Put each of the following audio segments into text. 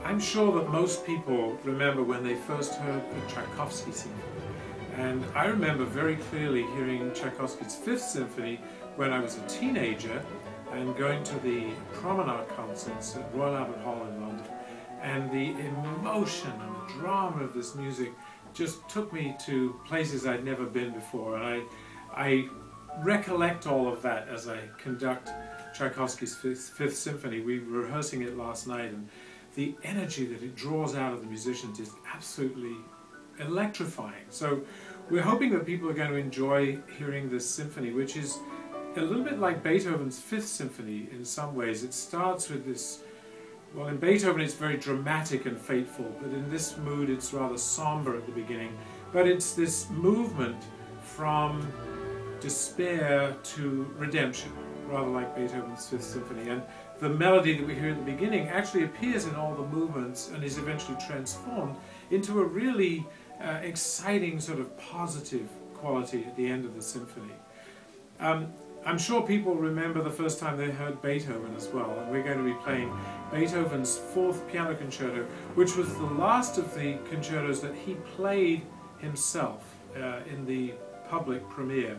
I'm sure that most people remember when they first heard a Tchaikovsky symphony. And I remember very clearly hearing Tchaikovsky's Fifth Symphony when I was a teenager and going to the promenade concerts at Royal Albert Hall in London. And the emotion and the drama of this music just took me to places I'd never been before. And I recollect all of that as I conduct Tchaikovsky's Fifth Symphony. We were rehearsing it last night, and the energy that it draws out of the musicians is absolutely electrifying. So we're hoping that people are going to enjoy hearing this symphony, which is a little bit like Beethoven's Fifth Symphony in some ways. It starts with this, well, in Beethoven it's very dramatic and fateful, but in this mood it's rather somber at the beginning. But it's this movement from despair to redemption, rather like Beethoven's Fifth Symphony. And the melody that we hear at the beginning actually appears in all the movements and is eventually transformed into a really exciting sort of positive quality at the end of the symphony. I'm sure people remember the first time they heard Beethoven as well, and we're going to be playing Beethoven's Fourth Piano Concerto, which was the last of the concertos that he played himself in the public premiere.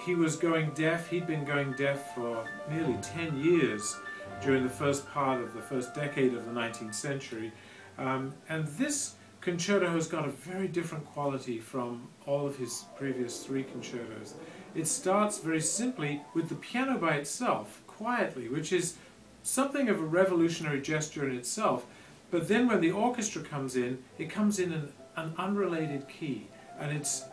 He was going deaf. He'd been going deaf for nearly 10 years during the first part of the first decade of the 19th century. And this concerto has got a very different quality from all of his previous three concertos. It starts very simply with the piano by itself, quietly, which is something of a revolutionary gesture in itself. But then when the orchestra comes in, it comes in an unrelated key, and it's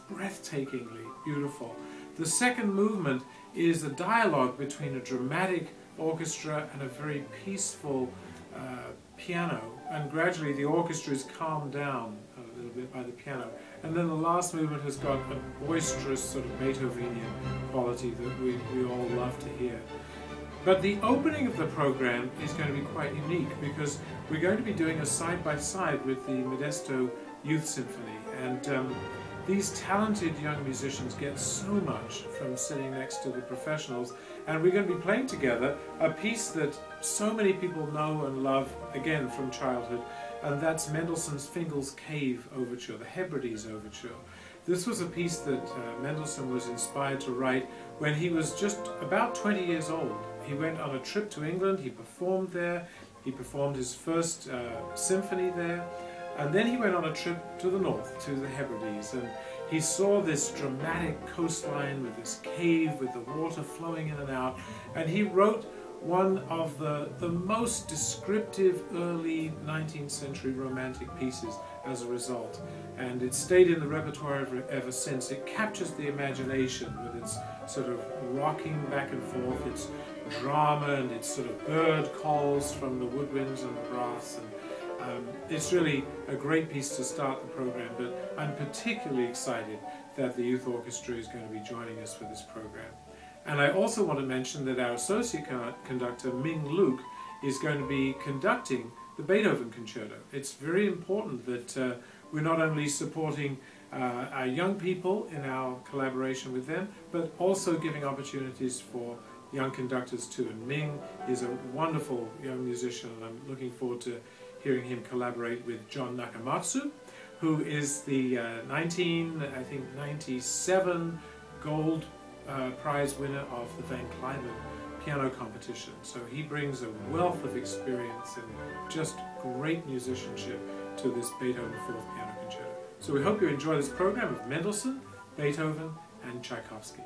breathtakingly beautiful. The second movement is a dialogue between a dramatic orchestra and a very peaceful piano, and gradually the orchestra is calmed down a little bit by the piano. And then the last movement has got a boisterous sort of Beethovenian quality that we all love to hear. But the opening of the program is going to be quite unique because we're going to be doing a side-by-side with the Modesto Youth Symphony. And these talented young musicians get so much from sitting next to the professionals, and we're going to be playing together a piece that so many people know and love, again from childhood, and that's Mendelssohn's Fingal's Cave Overture, the Hebrides Overture. This was a piece that Mendelssohn was inspired to write when he was just about 20 years old. He went on a trip to England, he performed there, he performed his first symphony there, and then he went on a trip to the north, to the Hebrides, and he saw this dramatic coastline with this cave with the water flowing in and out, and he wrote one of the most descriptive early 19th century romantic pieces as a result. And it stayed in the repertoire ever since. It captures the imagination with its sort of rocking back and forth, its drama and its sort of bird calls from the woodwinds and the brass. And it's really a great piece to start the program, but I'm particularly excited that the Youth Orchestra is going to be joining us for this program. And I also want to mention that our associate conductor, Ming Luke, is going to be conducting the Beethoven Concerto. It's very important that we're not only supporting our young people in our collaboration with them, but also giving opportunities for young conductors too. And Ming is a wonderful young musician, and I'm looking forward to hearing him collaborate with John Nakamatsu, who is the 1997 Gold Prize winner of the Van Cliburn piano competition. So he brings a wealth of experience and just great musicianship to this Beethoven Fourth Piano Concerto. So we hope you enjoy this program of Mendelssohn, Beethoven and Tchaikovsky.